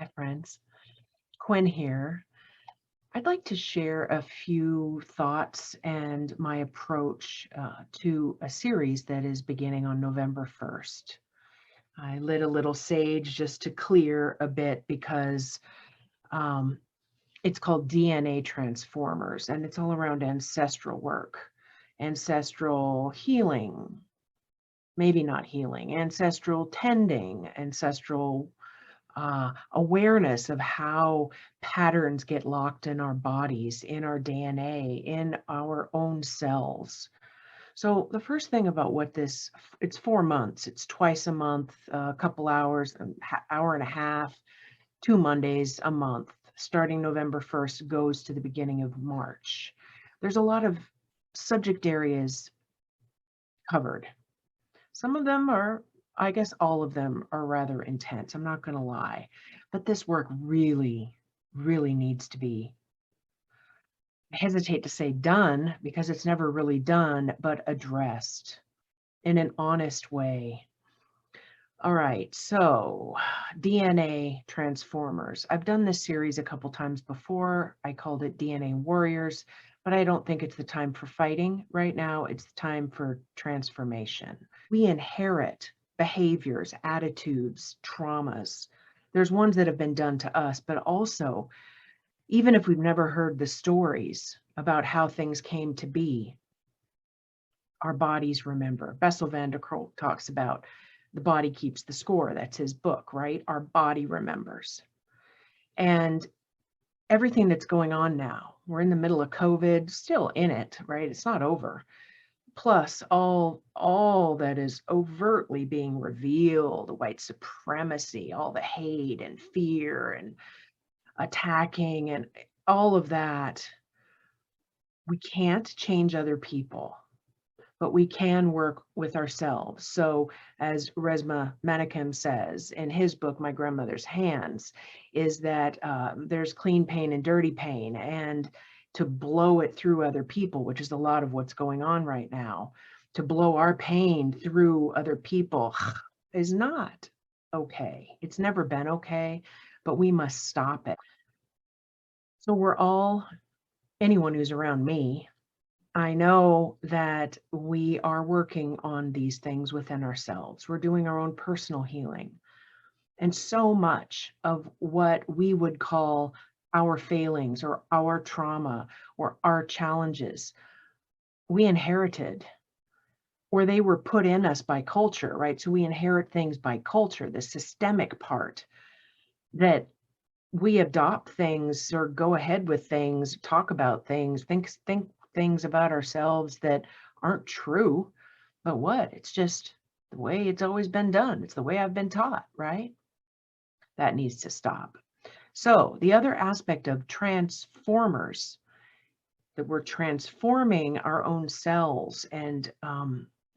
Hi, friends. Quynn here. I'd like to share a few thoughts and my approach to a series that is beginning on November 1st. I lit a little sage just to clear a bit because um, it's called DNA Transformers, and it's all around ancestral work, ancestral healing, maybe not healing, ancestral tending, ancestral awareness of how patterns get locked in our bodies, in our DNA, in our own cells. So the first thing about it's 4 months. It's twice a month, a couple hours, an hour and a half, 2 Mondays a month. Starting November 1st goes to the beginning of March. There's a lot of subject areas covered. Some of them are, I guess all of them are rather intense. I'm not going to lie. But this work really, really needs to be, I hesitate to say done because it's never really done, but addressed in an honest way. All right, so DNA Transformers. I've done this series a couple times before. I called it DNA Warriors, but I don't think it's the time for fighting right now. It's the time for transformation. We inherit behaviors, attitudes, traumas. There's ones that have been done to us, but also, even if we've never heard the stories about how things came to be, our bodies remember. Bessel van der Kolk talks about the body keeps the score. That's his book, right? Our body remembers. And everything that's going on now, we're in the middle of COVID, still in it, right? It's not over. Plus all that is overtly being revealed, white supremacy, all the hate and fear and attacking and all of that. We can't change other people, but we can work with ourselves. So as Resmaa Menakem says in his book, My Grandmother's Hands, is that there's clean pain and dirty pain, and to blow it through other people, which is a lot of what's going on right now, to blow our pain through other people is not okay. It's never been okay, but we must stop it. So anyone who's around me, I know that we are working on these things within ourselves. We're doing our own personal healing. And so much of what we would call our failings or our trauma or our challenges, we inherited, or they were put in us by culture, right? So we inherit things by culture, the systemic part, that we adopt things or go ahead with things, talk about things, think things about ourselves that aren't true. But what? It's just the way it's always been done. It's the way I've been taught, right? That needs to stop. So the other aspect of transformers, that we're transforming our own cells and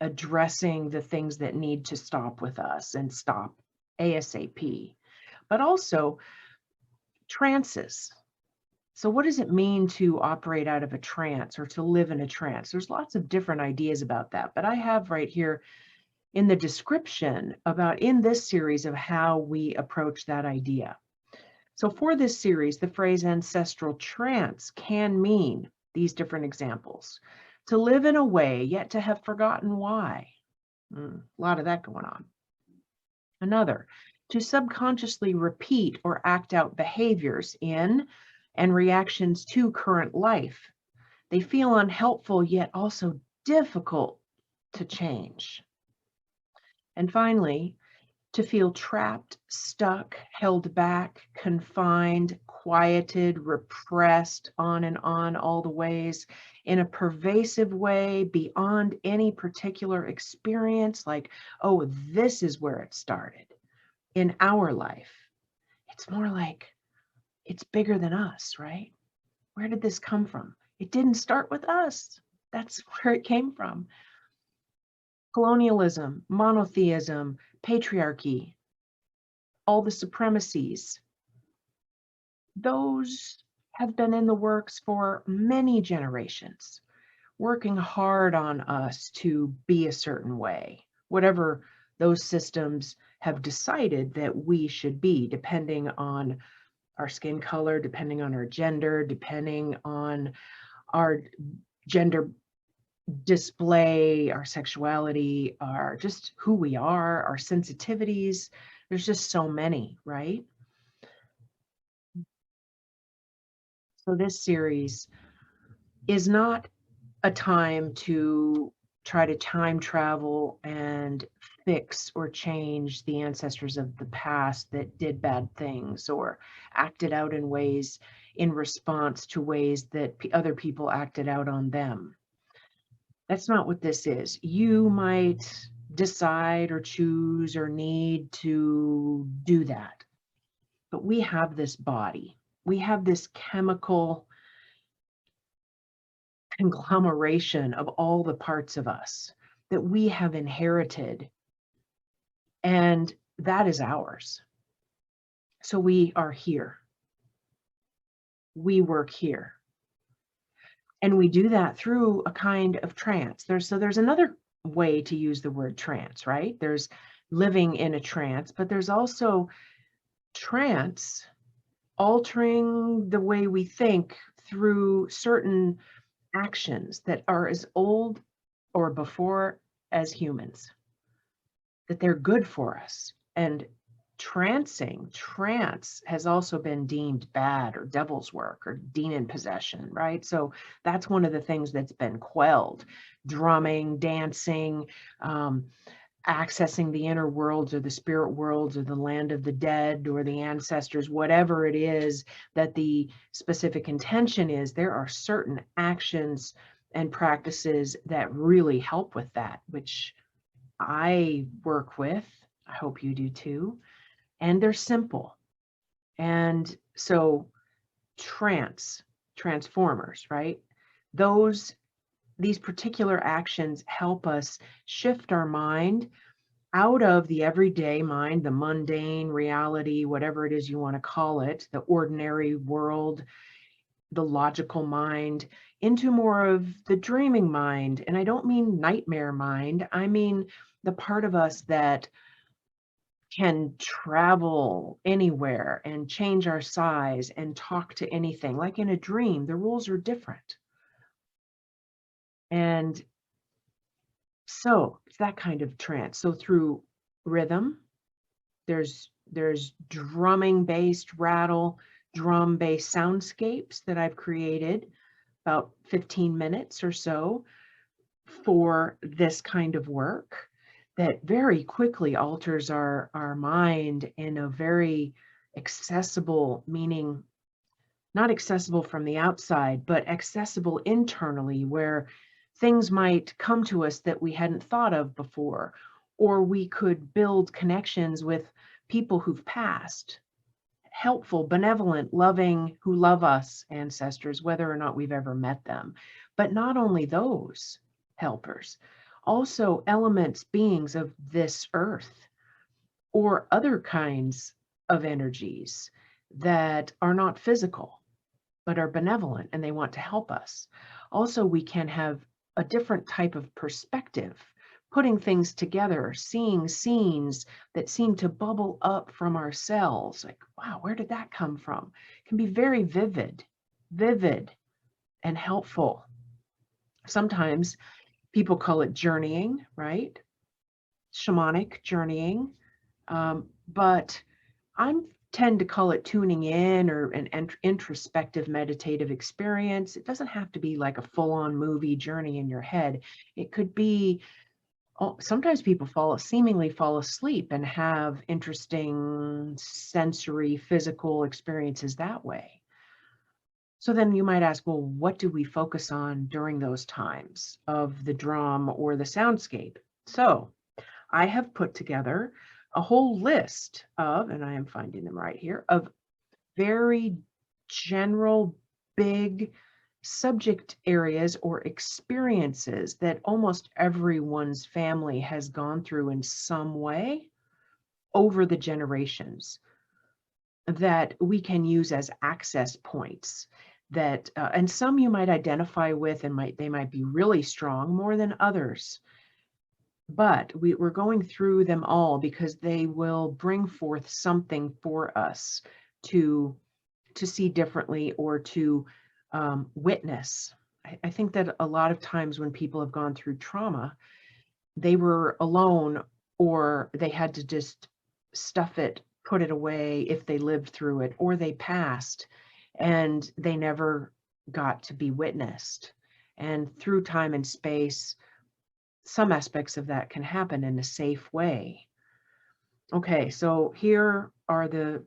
addressing the things that need to stop with us and stop ASAP, but also trances. So what does it mean to operate out of a trance or to live in a trance? There's lots of different ideas about that, but I have right here in the description about in this series of how we approach that idea. So for this series, the phrase ancestral trance can mean these different examples. To live in a way, yet to have forgotten why. A lot of that going on. Another, to subconsciously repeat or act out behaviors in and reactions to current life. They feel unhelpful, yet also difficult to change. And finally, to feel trapped, stuck, held back, confined, quieted, repressed, on and on all the ways, in a pervasive way beyond any particular experience, like, oh, this is where it started in our life. It's more like it's bigger than us, right? Where did this come from? It didn't start with us. That's where it came from. Colonialism, monotheism, patriarchy, all the supremacies, those have been in the works for many generations, working hard on us to be a certain way, whatever those systems have decided that we should be, depending on our skin color, depending on our gender, depending on our gender display, our sexuality, our just who we are, our sensitivities. There's just so many, right? So this series is not a time to try to time travel and fix or change the ancestors of the past that did bad things or acted out in ways in response to ways that other people acted out on them. That's not what this is. You might decide or choose or need to do that, but we have this body. We have this chemical conglomeration of all the parts of us that we have inherited, and that is ours. So we are here. We work here. And we do that through a kind of trance. There's another way to use the word trance, right? There's living in a trance, but there's also trance altering the way we think through certain actions that are as old or before as humans, that they're good for us. And trance has also been deemed bad or devil's work or demon possession, right? So that's one of the things that's been quelled. Drumming, dancing, accessing the inner worlds or the spirit worlds or the land of the dead or the ancestors, whatever it is that the specific intention is, there are certain actions and practices that really help with that, which I work with. I hope you do too. And they're simple. And so transformers, right? These particular actions help us shift our mind out of the everyday mind, the mundane reality, whatever it is you want to call it, the ordinary world, the logical mind, into more of the dreaming mind. And I don't mean nightmare mind. I mean the part of us that can travel anywhere and change our size and talk to anything. Like in a dream, the rules are different. And so it's that kind of trance. So through rhythm, there's drumming based rattle, drum based soundscapes that I've created about 15 minutes or so for this kind of work that very quickly alters our mind in a very accessible, meaning not accessible from the outside, but accessible internally, where things might come to us that we hadn't thought of before, or we could build connections with people who've passed, helpful, benevolent, loving, who love us ancestors, whether or not we've ever met them. But not only those helpers, also elements, beings of this earth, or other kinds of energies that are not physical, but are benevolent and they want to help us. Also, we can have a different type of perspective, putting things together, seeing scenes that seem to bubble up from ourselves. Like, wow, where did that come from? It can be very vivid and helpful. Sometimes people call it journeying, right? Shamanic journeying. But I tend to call it tuning in or an introspective meditative experience. It doesn't have to be like a full-on movie journey in your head. It could be, sometimes people seemingly fall asleep and have interesting sensory, physical experiences that way. So then you might ask, well, what do we focus on during those times of the drum or the soundscape? So I have put together a whole list of, and I am finding them right here, of very general, big subject areas or experiences that almost everyone's family has gone through in some way over the generations that we can use as access points that, and some you might identify with and they might be really strong more than others. But we're going through them all because they will bring forth something for us to see differently or to witness. I think that a lot of times when people have gone through trauma, they were alone or they had to just stuff it, put it away if they lived through it, or they passed and they never got to be witnessed. And through time and space, some aspects of that can happen in a safe way. Okay, so here are the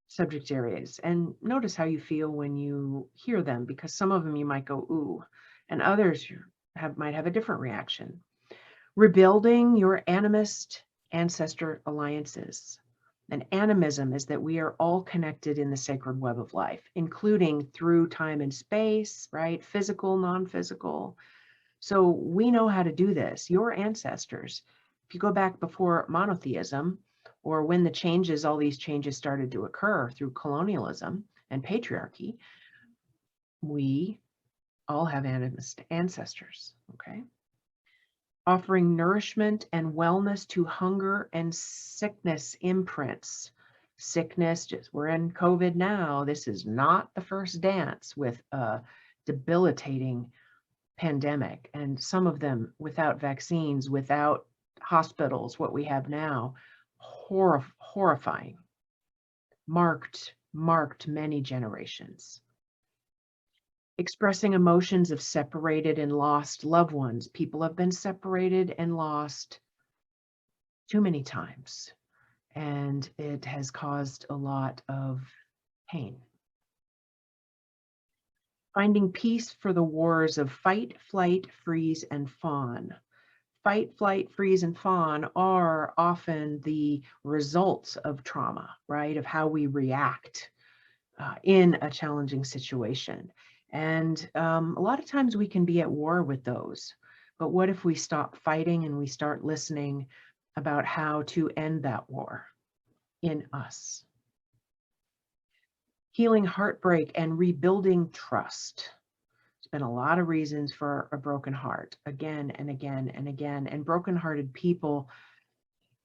subject areas, and notice how you feel when you hear them, because some of them you might go, ooh, and others might have a different reaction. Rebuilding your animist ancestor alliances. And animism is that we are all connected in the sacred web of life, including through time and space, right? Physical, non-physical. So we know how to do this. Your ancestors, if you go back before monotheism, or when all these changes started to occur through colonialism and patriarchy, we all have animist ancestors, okay? Offering nourishment and wellness to hunger and sickness imprints. Sickness, we're in COVID now. This is not the first dance with a debilitating pandemic, and some of them without vaccines, without hospitals, what we have now, horrifying, marked many generations. Expressing emotions of separated and lost loved ones. People have been separated and lost too many times, and it has caused a lot of pain. Finding peace for the wars of fight, flight, freeze, and fawn. Fight, flight, freeze, and fawn are often the results of trauma, right? Of how we react in a challenging situation. And a lot of times we can be at war with those. But what if we stop fighting and we start listening about how to end that war in us? Healing heartbreak and rebuilding trust. There's been a lot of reasons for a broken heart, again and again and again. And broken-hearted people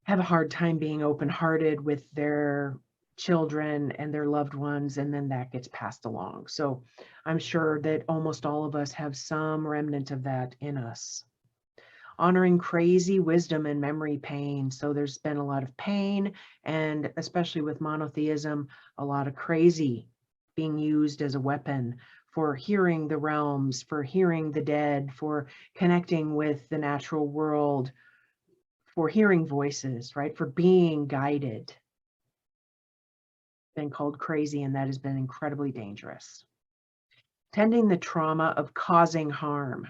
have a hard time being open-hearted with their children and their loved ones, and then that gets passed along. So I'm sure that almost all of us have some remnant of that in us. Honoring crazy wisdom and memory pain. So there's been a lot of pain, and especially with monotheism, a lot of crazy being used as a weapon for hearing the realms, for hearing the dead, for connecting with the natural world, for hearing voices, right? For being guided. Been called crazy, and that has been incredibly dangerous. Tending the trauma of causing harm.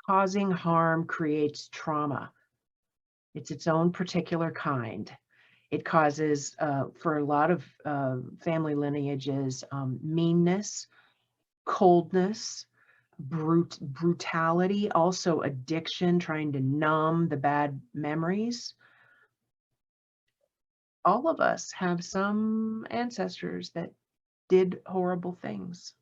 Causing harm creates trauma. It's its own particular kind. It causes, for a lot of family lineages, meanness, coldness, brutality, also addiction, trying to numb the bad memories. All of us have some ancestors that did horrible things.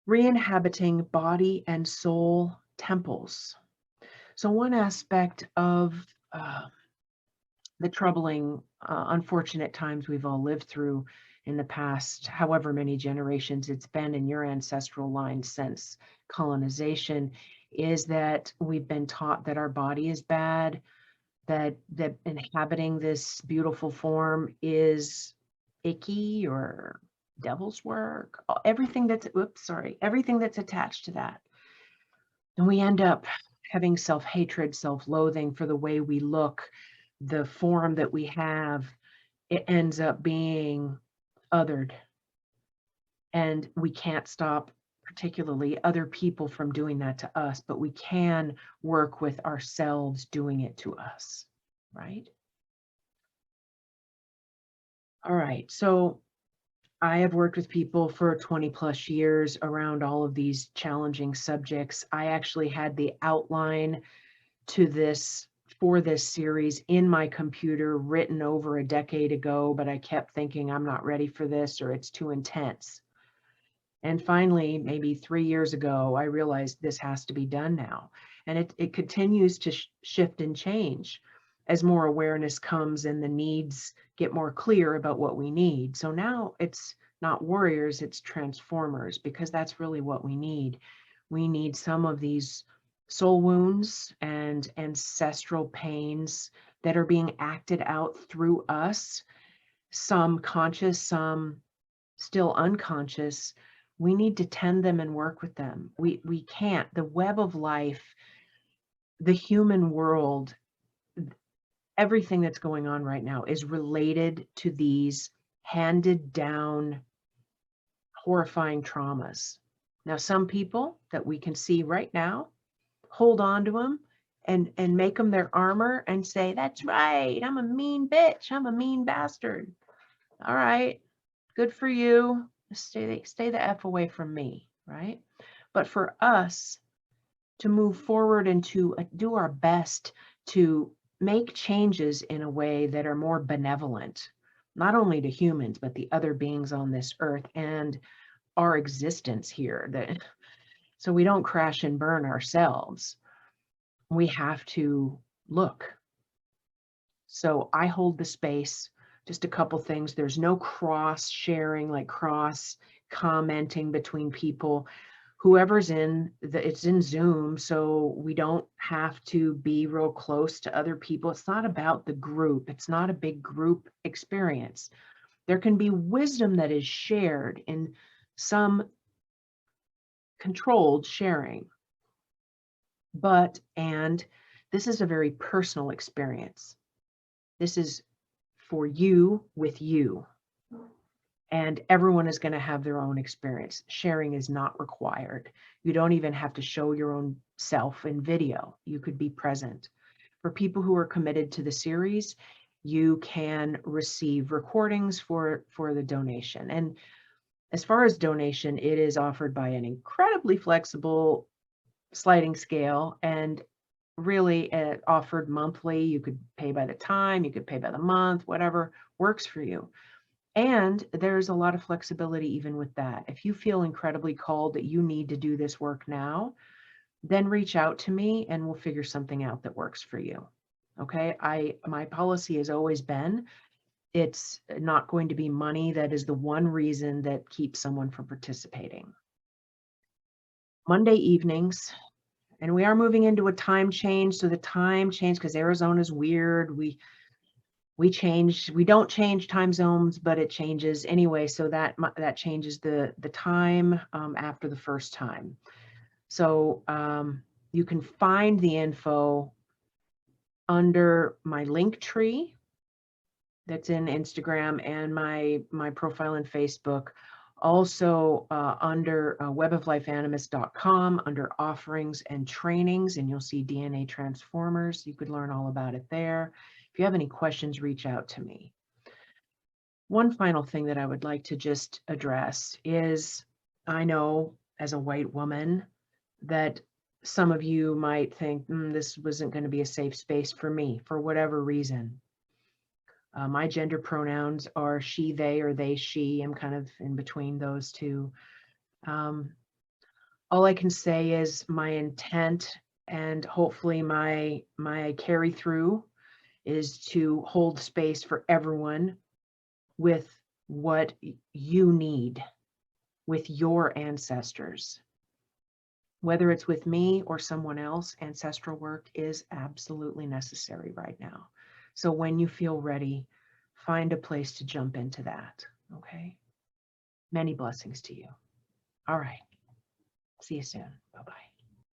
Re-inhabiting body and soul temples. So one aspect of the troubling, unfortunate times we've all lived through in the past, however many generations it's been in your ancestral line since colonization, is that we've been taught that our body is bad, that inhabiting this beautiful form is icky or devil's work, everything that's, everything that's attached to that. And we end up having self-hatred, self-loathing for the way we look, the form that we have. It ends up being othered. And we can't stop, particularly other people, from doing that to us, but we can work with ourselves doing it to us, right? All right, so I have worked with people for 20 plus years around all of these challenging subjects. I actually had the outline to this for this series in my computer written over a decade ago, but I kept thinking I'm not ready for this or it's too intense. And finally, maybe 3 years ago, I realized this has to be done now. And it continues to shift and change as more awareness comes and the needs get more clear about what we need. So now it's not warriors, it's transformers, because that's really what we need. We need some of these soul wounds and ancestral pains that are being acted out through us, some conscious, some still unconscious. We need to tend them and work with them. We can't. The web of life, the human world, everything that's going on right now is related to these handed down horrifying traumas. Now, some people that we can see right now hold on to them and make them their armor and say, that's right, I'm a mean bitch, I'm a mean bastard. All right, good for you. Stay the F away from me, right? But for us to move forward and to do our best to make changes in a way that are more benevolent, not only to humans, but the other beings on this earth and our existence here, that so we don't crash and burn ourselves, we have to look. So I hold the space, just a couple things. There's no cross sharing, like cross commenting between people. Whoever's it's in Zoom, so we don't have to be real close to other people. It's not about the group. It's not a big group experience. There can be wisdom that is shared in some controlled sharing, and this is a very personal experience. This is for you with you. And everyone is going to have their own experience. Sharing is not required. You don't even have to show your own self in video. You could be present. For people who are committed to the series, you can receive recordings for the donation. And as far as donation, it is offered by an incredibly flexible sliding scale and really offered monthly. You could pay by the time, you could pay by the month, whatever works for you. And there's a lot of flexibility even with that. If you feel incredibly called that you need to do this work now, then reach out to me and we'll figure something out that works for you. Okay, my policy has always been, it's not going to be money that is the one reason that keeps someone from participating. Monday evenings, and we are moving into a time change. So the time change, because Arizona's weird. We don't change time zones, but it changes anyway. So that changes the time after the first time. So you can find the info under my link tree that's in Instagram and my profile in Facebook. Also under weboflifeanimist.com under offerings and trainings, and you'll see DNA Transformers. You could learn all about it there. If you have any questions, reach out to me. One final thing that I would like to just address is, I know as a white woman that some of you might think this wasn't going to be a safe space for me for whatever reason. My gender pronouns are she, they, or they, she. I'm kind of in between those two. All I can say is my intent and hopefully my carry through is to hold space for everyone with what you need with your ancestors. Whether it's with me or someone else, ancestral work is absolutely necessary right now. So when you feel ready, find a place to jump into that, okay? Many blessings to you. All right. See you soon. Bye-bye.